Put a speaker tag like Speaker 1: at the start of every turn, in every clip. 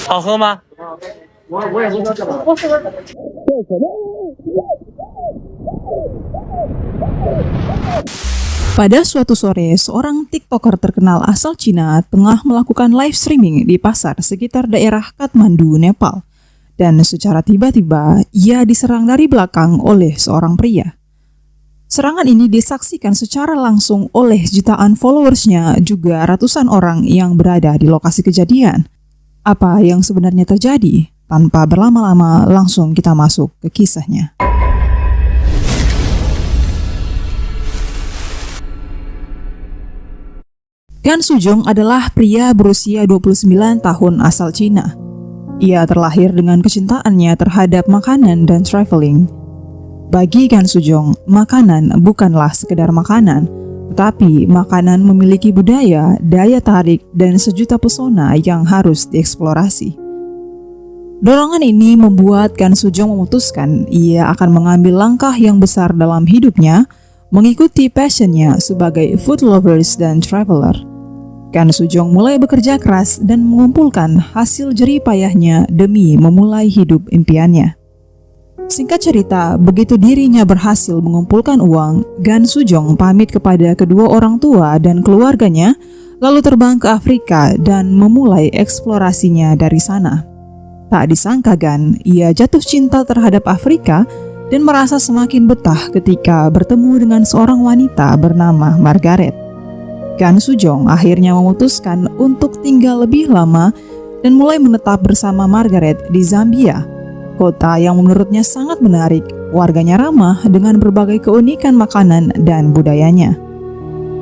Speaker 1: 好喝吗？
Speaker 2: Pada suatu sore, seorang TikToker terkenal asal Cina tengah melakukan live streaming di pasar sekitar daerah Kathmandu, Nepal. Dan secara tiba-tiba, ia diserang dari belakang oleh seorang pria. Serangan ini disaksikan secara langsung oleh jutaan followersnya, juga ratusan orang yang berada di lokasi kejadian. Apa yang sebenarnya terjadi? Tanpa berlama-lama, langsung kita masuk ke kisahnya. Gan Sujong adalah pria berusia 29 tahun asal Cina. Ia terlahir dengan kecintaannya terhadap makanan dan traveling. Bagi Gan Sujong, makanan bukanlah sekedar makanan, tetapi makanan memiliki budaya, daya tarik, dan sejuta pesona yang harus dieksplorasi. Dorongan ini membuat Gan Sujong memutuskan ia akan mengambil langkah yang besar dalam hidupnya, mengikuti passionnya sebagai food lovers dan traveler. Gan Sujong mulai bekerja keras dan mengumpulkan hasil jerih payahnya demi memulai hidup impiannya. Singkat cerita, begitu dirinya berhasil mengumpulkan uang, Gan Sujong pamit kepada kedua orang tua dan keluarganya, lalu terbang ke Afrika dan memulai eksplorasinya dari sana. Tak disangka ia jatuh cinta terhadap Afrika dan merasa semakin betah ketika bertemu dengan seorang wanita bernama Margaret. Gan Sujong akhirnya memutuskan untuk tinggal lebih lama dan mulai menetap bersama Margaret di Zambia, kota yang menurutnya sangat menarik, warganya ramah dengan berbagai keunikan makanan dan budayanya.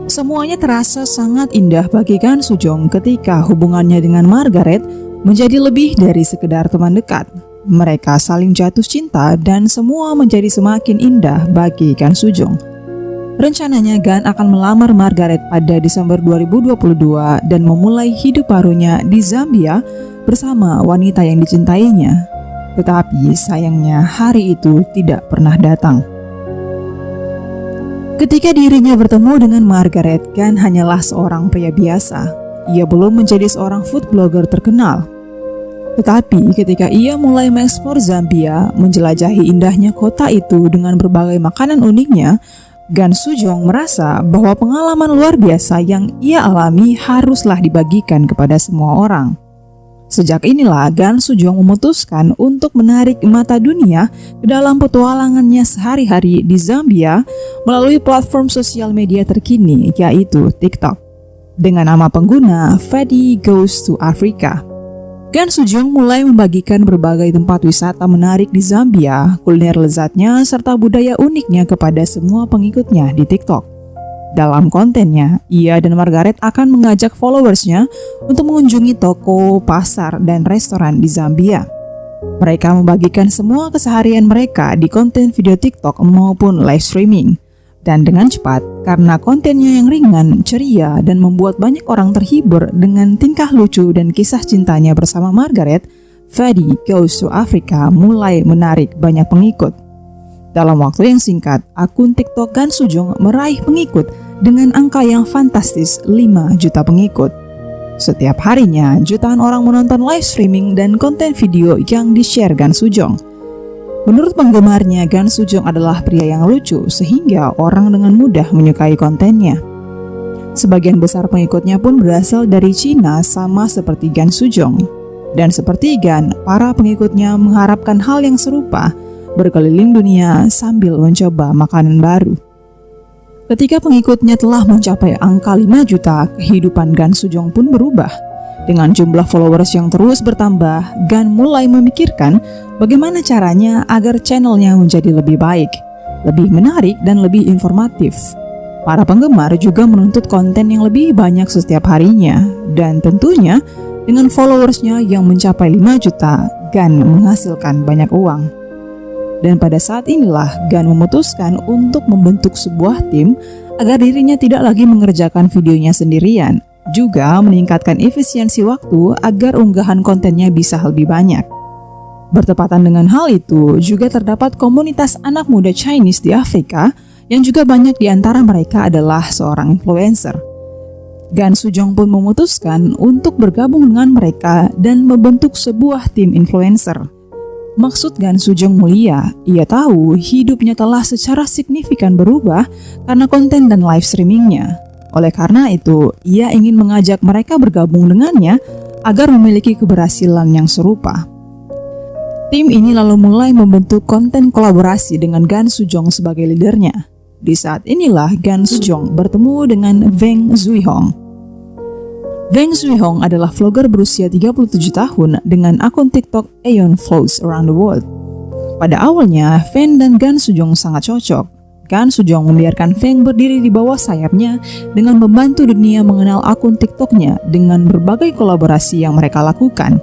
Speaker 2: Semuanya terasa sangat indah bagi Gan Sujong ketika hubungannya dengan Margaret menjadi lebih dari sekedar teman dekat. Mereka saling jatuh cinta dan semua menjadi semakin indah bagi Gan Sujong. Rencananya Gan akan melamar Margaret pada Desember 2022 dan memulai hidup barunya di Zambia bersama wanita yang dicintainya. Tetapi sayangnya hari itu tidak pernah datang. Ketika dirinya bertemu dengan Margaret, Gan hanyalah seorang pria biasa. Ia belum menjadi seorang food blogger terkenal. Tetapi ketika ia mulai mengeksplor Zambia, menjelajahi indahnya kota itu dengan berbagai makanan uniknya, Gan Sujong merasa bahwa pengalaman luar biasa yang ia alami haruslah dibagikan kepada semua orang. Sejak inilah Gan Sujong memutuskan untuk menarik mata dunia ke dalam petualangannya sehari-hari di Zambia melalui platform sosial media terkini yaitu TikTok. Dengan nama pengguna Freddy Goes to Africa. Gan Sujong mulai membagikan berbagai tempat wisata menarik di Zambia, kuliner lezatnya, serta budaya uniknya kepada semua pengikutnya di TikTok. Dalam kontennya, ia dan Margaret akan mengajak followersnya untuk mengunjungi toko, pasar, dan restoran di Zambia. Mereka membagikan semua keseharian mereka di konten video TikTok maupun live streaming. Dan dengan cepat, karena kontennya yang ringan, ceria, dan membuat banyak orang terhibur dengan tingkah lucu dan kisah cintanya bersama Margaret, Freddy Goes to Africa mulai menarik banyak pengikut. Dalam waktu yang singkat, akun TikTok Gan Sujong meraih pengikut dengan angka yang fantastis 5 juta pengikut. Setiap harinya, jutaan orang menonton live streaming dan konten video yang di-share Gan Sujong. Menurut penggemarnya, Gan Sujong adalah pria yang lucu sehingga orang dengan mudah menyukai kontennya. Sebagian besar pengikutnya pun berasal dari Cina sama seperti Gan Sujong. Dan seperti Gan, para pengikutnya mengharapkan hal yang serupa, berkeliling dunia sambil mencoba makanan baru. Ketika pengikutnya telah mencapai angka 5 juta, kehidupan Gan Sujong pun berubah. Dengan jumlah followers yang terus bertambah, Gan mulai memikirkan bagaimana caranya agar channelnya menjadi lebih baik, lebih menarik, dan lebih informatif. Para penggemar juga menuntut konten yang lebih banyak setiap harinya, dan tentunya dengan followersnya yang mencapai 5 juta, Gan menghasilkan banyak uang. Dan pada saat inilah Gan memutuskan untuk membentuk sebuah tim agar dirinya tidak lagi mengerjakan videonya sendirian, juga meningkatkan efisiensi waktu agar unggahan kontennya bisa lebih banyak. Bertepatan dengan hal itu, juga terdapat komunitas anak muda Chinese di Afrika yang juga banyak di antara mereka adalah seorang influencer. Gan Sujong pun memutuskan untuk bergabung dengan mereka dan membentuk sebuah tim influencer. Maksud Gan Sujong mulia, ia tahu hidupnya telah secara signifikan berubah karena konten dan live streamingnya. Oleh karena itu, ia ingin mengajak mereka bergabung dengannya agar memiliki keberhasilan yang serupa. Tim ini lalu mulai membentuk konten kolaborasi dengan Gan Sujong sebagai leadernya. Di saat inilah Gan Sujong bertemu dengan Wang Zuihong. Wang Zuihong adalah vlogger berusia 37 tahun dengan akun TikTok Aeon Flows Around the World. Pada awalnya, Feng dan Gan Sujong sangat cocok. Gan Sujong membiarkan Feng berdiri di bawah sayapnya dengan membantu dunia mengenal akun TikToknya dengan berbagai kolaborasi yang mereka lakukan.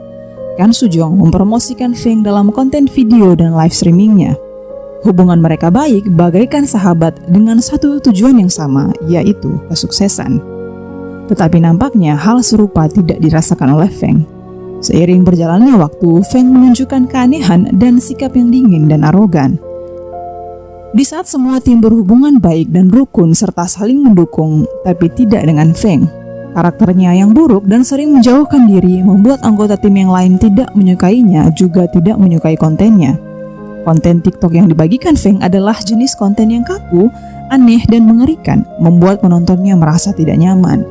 Speaker 2: Gan Sujong mempromosikan Feng dalam konten video dan live streamingnya. Hubungan mereka baik bagaikan sahabat dengan satu tujuan yang sama, yaitu kesuksesan. Tetapi nampaknya hal serupa tidak dirasakan oleh Feng. Seiring berjalannya waktu, Feng menunjukkan keanehan dan sikap yang dingin dan arogan. Di saat semua tim berhubungan baik dan rukun serta saling mendukung, tapi tidak dengan Feng. Karakternya yang buruk dan sering menjauhkan diri membuat anggota tim yang lain tidak menyukainya juga tidak menyukai kontennya. Konten TikTok yang dibagikan Feng adalah jenis konten yang kaku, aneh, dan mengerikan, membuat penontonnya merasa tidak nyaman.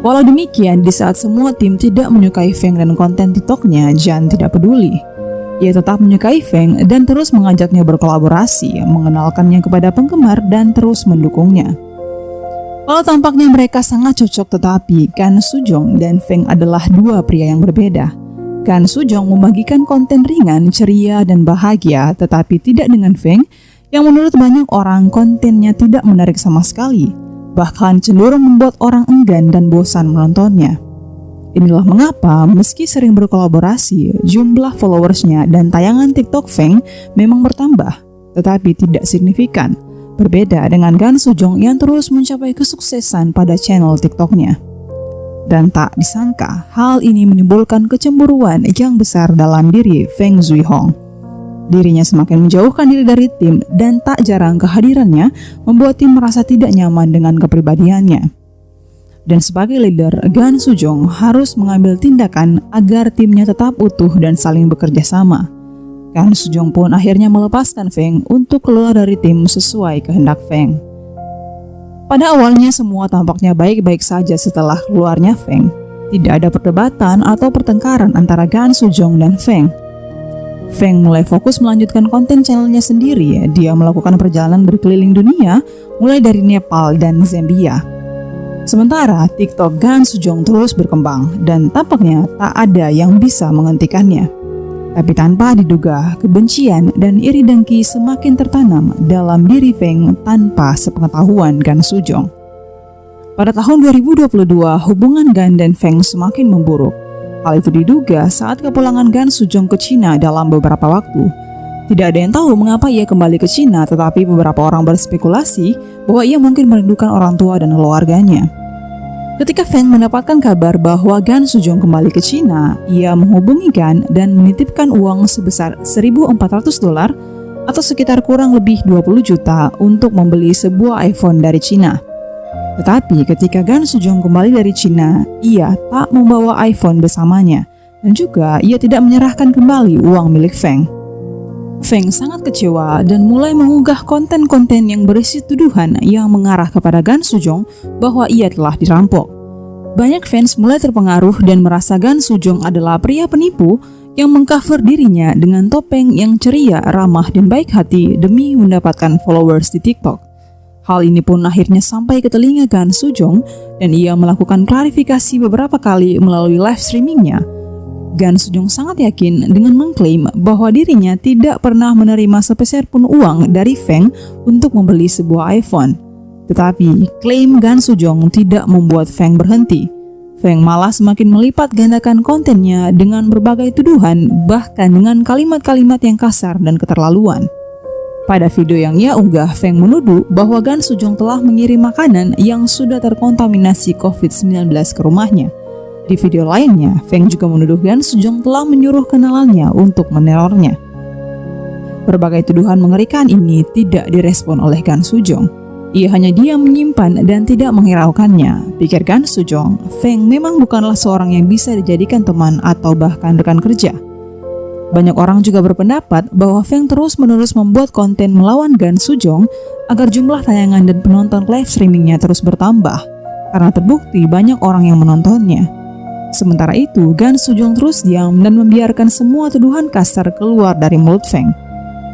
Speaker 2: Walau demikian, di saat semua tim tidak menyukai Feng dan konten TikToknya, Jan tidak peduli. Ia tetap menyukai Feng dan terus mengajaknya berkolaborasi, mengenalkannya kepada penggemar, dan terus mendukungnya. Walau tampaknya mereka sangat cocok, tetapi Gan Sujong dan Feng adalah dua pria yang berbeda. Gan Sujong membagikan konten ringan, ceria, dan bahagia, tetapi tidak dengan Feng, yang menurut banyak orang kontennya tidak menarik sama sekali, bahkan cenderung membuat orang enggan dan bosan menontonnya. Inilah mengapa meski sering berkolaborasi, jumlah followersnya dan tayangan TikTok Feng memang bertambah, tetapi tidak signifikan, berbeda dengan Gan Sujong yang terus mencapai kesuksesan pada channel TikToknya. Dan tak disangka, hal ini menimbulkan kecemburuan yang besar dalam diri Wang Zuihong. Dirinya semakin menjauhkan diri dari tim dan tak jarang kehadirannya membuat tim merasa tidak nyaman dengan kepribadiannya. Dan sebagai leader, Gan Sujong harus mengambil tindakan agar timnya tetap utuh dan saling bekerja sama. Gan Sujong pun akhirnya melepaskan Feng untuk keluar dari tim sesuai kehendak Feng. Pada awalnya semua tampaknya baik-baik saja setelah keluarnya Feng. Tidak ada perdebatan atau pertengkaran antara Gan Sujong dan Feng. Feng mulai fokus melanjutkan konten channelnya sendiri. Dia melakukan perjalanan berkeliling dunia, mulai dari Nepal dan Zambia. Sementara TikTok Gan Sujong terus berkembang dan tampaknya tak ada yang bisa menghentikannya. Tapi tanpa diduga, kebencian dan iri dengki semakin tertanam dalam diri Feng tanpa sepengetahuan Gan Sujong. Pada tahun 2022, hubungan Gan dan Feng semakin memburuk. Hal itu diduga saat kepulangan Gan Sujong ke Cina dalam beberapa waktu. Tidak ada yang tahu mengapa ia kembali ke Cina, tetapi beberapa orang berspekulasi bahwa ia mungkin merindukan orang tua dan keluarganya. Ketika Feng mendapatkan kabar bahwa Gan Sujong kembali ke Cina, ia menghubungi Gan dan menitipkan uang sebesar $1.400 atau sekitar kurang lebih 20 juta untuk membeli sebuah iPhone dari Cina. Tetapi ketika Gan Sujong kembali dari Cina, ia tak membawa iPhone bersamanya dan juga ia tidak menyerahkan kembali uang milik Feng. Feng sangat kecewa dan mulai mengunggah konten-konten yang berisi tuduhan yang mengarah kepada Gan Sujong bahwa ia telah dirampok. Banyak fans mulai terpengaruh dan merasa Gan Sujong adalah pria penipu yang mengcover dirinya dengan topeng yang ceria, ramah, dan baik hati demi mendapatkan followers di TikTok. Hal ini pun akhirnya sampai ke telinga Gan Sujong dan ia melakukan klarifikasi beberapa kali melalui live streamingnya. Gan Sujong sangat yakin dengan mengklaim bahwa dirinya tidak pernah menerima sepeser pun uang dari Feng untuk membeli sebuah iPhone. Tetapi klaim Gan Sujong tidak membuat Feng berhenti. Feng malah semakin melipat gandakan kontennya dengan berbagai tuduhan, bahkan dengan kalimat-kalimat yang kasar dan keterlaluan. Pada video yang ia unggah, Feng menuduh bahwa Gan Sujong telah mengirim makanan yang sudah terkontaminasi COVID-19 ke rumahnya. Di video lainnya, Feng juga menuduh Gan Sujong telah menyuruh kenalannya untuk menerornya. Berbagai tuduhan mengerikan ini tidak direspon oleh Gan Sujong. Ia hanya diam menyimpan dan tidak menghiraukannya. Pikir Gan Sujong, Feng memang bukanlah seorang yang bisa dijadikan teman atau bahkan rekan kerja. Banyak orang juga berpendapat bahwa Feng terus-menerus membuat konten melawan Gan Sujong agar jumlah tayangan dan penonton live streamingnya terus bertambah, karena terbukti banyak orang yang menontonnya. Sementara itu, Gan Sujong terus diam dan membiarkan semua tuduhan kasar keluar dari mulut Feng.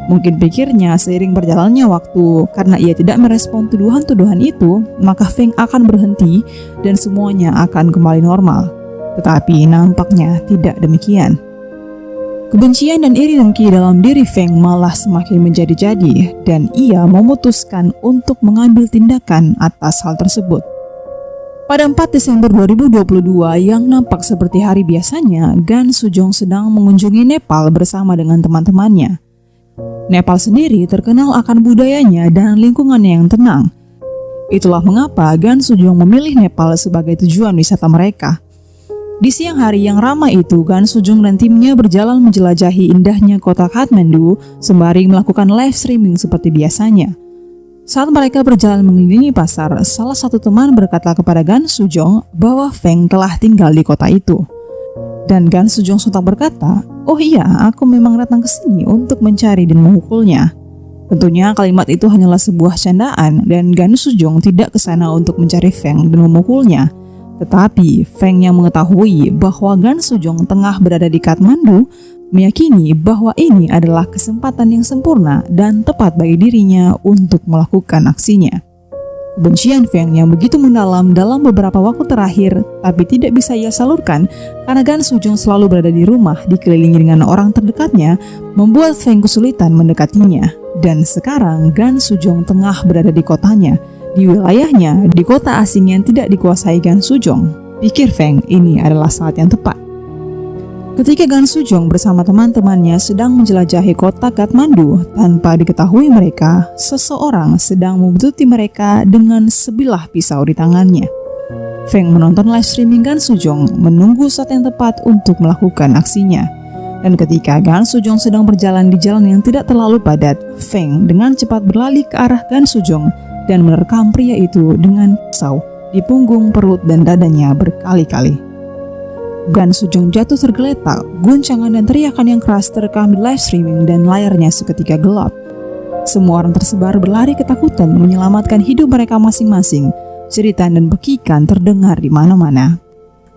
Speaker 2: Mungkin pikirnya seiring berjalannya waktu, karena ia tidak merespon tuduhan-tuduhan itu, maka Feng akan berhenti dan semuanya akan kembali normal. Tetapi nampaknya tidak demikian. Kebencian dan iri dengki dalam diri Feng malah semakin menjadi-jadi dan ia memutuskan untuk mengambil tindakan atas hal tersebut. Pada 4 Desember 2022 yang nampak seperti hari biasanya, Gan Sujong sedang mengunjungi Nepal bersama dengan teman-temannya. Nepal sendiri terkenal akan budayanya dan lingkungannya yang tenang. Itulah mengapa Gan Sujong memilih Nepal sebagai tujuan wisata mereka. Di siang hari yang ramai itu, Gan Sujong dan timnya berjalan menjelajahi indahnya kota Kathmandu sembari melakukan live streaming seperti biasanya. Saat mereka berjalan mengelilingi pasar, salah satu teman berkata kepada Gan Sujong bahwa Feng telah tinggal di kota itu. Dan Gan Sujong sontak berkata, "Oh iya, aku memang datang ke sini untuk mencari dan memukulnya." Tentunya kalimat itu hanyalah sebuah candaan dan Gan Sujong tidak ke sana untuk mencari Feng dan memukulnya. Tetapi Feng yang mengetahui bahwa Gan Sujong tengah berada di Kathmandu meyakini bahwa ini adalah kesempatan yang sempurna dan tepat bagi dirinya untuk melakukan aksinya. Kebencian Feng yang begitu mendalam dalam beberapa waktu terakhir tapi tidak bisa ia salurkan karena Gan Sujong selalu berada di rumah dikelilingi dengan orang terdekatnya membuat Feng kesulitan mendekatinya. Dan sekarang Gan Sujong tengah berada di kotanya, di wilayahnya, di kota asing yang tidak dikuasai Gan Sujong. Pikir Feng ini adalah saat yang tepat. Ketika Gan Sujong bersama teman-temannya sedang menjelajahi kota Kathmandu, tanpa diketahui mereka, seseorang sedang membuntuti mereka dengan sebilah pisau di tangannya. Feng menonton live streaming Gan Sujong, menunggu saat yang tepat untuk melakukan aksinya. Dan ketika Gan Sujong sedang berjalan di jalan yang tidak terlalu padat, Feng dengan cepat berlari ke arah Gan Sujong dan menerkam pria itu dengan pisau di punggung, perut, dan dadanya berkali-kali. Gan Sujong jatuh tergeletak, guncangan dan teriakan yang keras terekam di live streaming dan layarnya seketika gelap. Semua orang tersebar berlari ketakutan menyelamatkan hidup mereka masing-masing. Jeritan dan bekikan terdengar di mana-mana.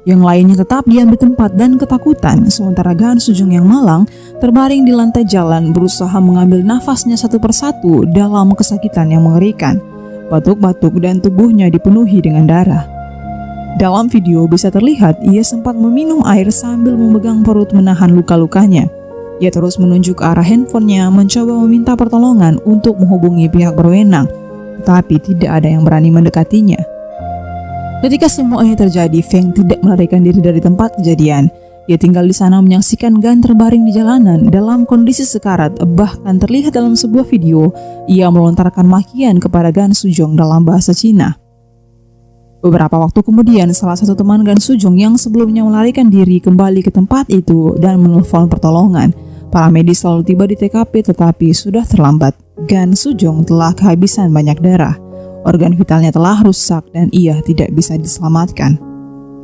Speaker 2: Yang lainnya tetap diam di tempat dan ketakutan, sementara Gan Sujong yang malang terbaring di lantai jalan berusaha mengambil nafasnya satu persatu dalam kesakitan yang mengerikan. Batuk-batuk dan tubuhnya dipenuhi dengan darah. Dalam video bisa terlihat ia sempat meminum air sambil memegang perut menahan luka-lukanya. Ia terus menunjuk ke arah handphonenya mencoba meminta pertolongan untuk menghubungi pihak berwenang, tetapi tidak ada yang berani mendekatinya. Ketika semua ini terjadi, Feng tidak melarikan diri dari tempat kejadian. Ia tinggal di sana menyaksikan Gan terbaring di jalanan dalam kondisi sekarat, bahkan terlihat dalam sebuah video ia melontarkan makian kepada Gan Sujong dalam bahasa Cina. Beberapa waktu kemudian, salah satu teman Gan Sujong yang sebelumnya melarikan diri kembali ke tempat itu dan menelpon pertolongan. Para medis selalu tiba di TKP tetapi sudah terlambat. Gan Sujong telah kehabisan banyak darah. Organ vitalnya telah rusak dan ia tidak bisa diselamatkan.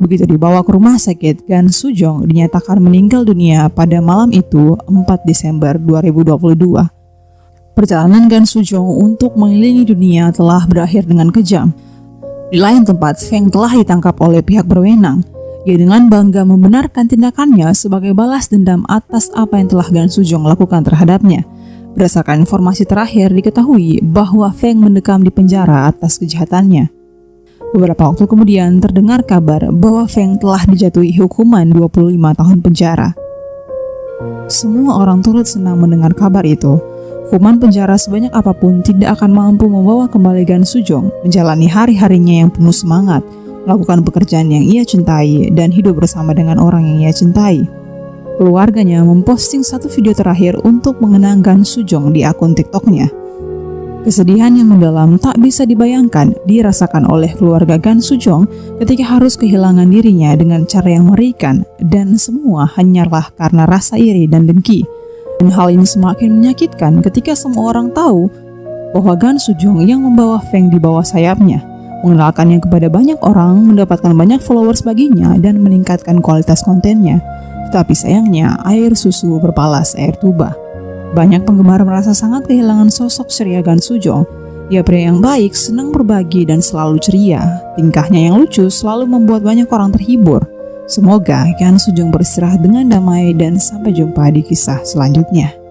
Speaker 2: Begitu dibawa ke rumah sakit, Gan Sujong dinyatakan meninggal dunia pada malam itu 4 Desember 2022. Perjalanan Gan Sujong untuk mengelilingi dunia telah berakhir dengan kejam. Di lain tempat, Feng telah ditangkap oleh pihak berwenang. Ia dengan bangga membenarkan tindakannya sebagai balas dendam atas apa yang telah Gan Sujong lakukan terhadapnya. Berdasarkan informasi terakhir diketahui bahwa Feng mendekam di penjara atas kejahatannya. Beberapa waktu kemudian terdengar kabar bahwa Feng telah dijatuhi hukuman 25 tahun penjara. Semua orang turut senang mendengar kabar itu. Hukuman penjara sebanyak apapun tidak akan mampu membawa kembali Gan Sujong menjalani hari-harinya yang penuh semangat, melakukan pekerjaan yang ia cintai, dan hidup bersama dengan orang yang ia cintai. Keluarganya memposting satu video terakhir untuk mengenang Gan Sujong di akun TikToknya. Kesedihan yang mendalam tak bisa dibayangkan dirasakan oleh keluarga Gan Sujong ketika harus kehilangan dirinya dengan cara yang mengerikan, dan semua hanyalah karena rasa iri dan dengki. Dan hal ini semakin menyakitkan ketika semua orang tahu bahwa Gan Sujong yang membawa Feng di bawah sayapnya, mengenalkannya kepada banyak orang, mendapatkan banyak followers baginya, dan meningkatkan kualitas kontennya. Tetapi sayangnya, air susu berbalas air tuba. Banyak penggemar merasa sangat kehilangan sosok ceria Gan Sujong. Ia pria yang baik, senang berbagi, dan selalu ceria. Tingkahnya yang lucu selalu membuat banyak orang terhibur. Semoga Gan Sujong beristirahat dengan damai dan sampai jumpa di kisah selanjutnya.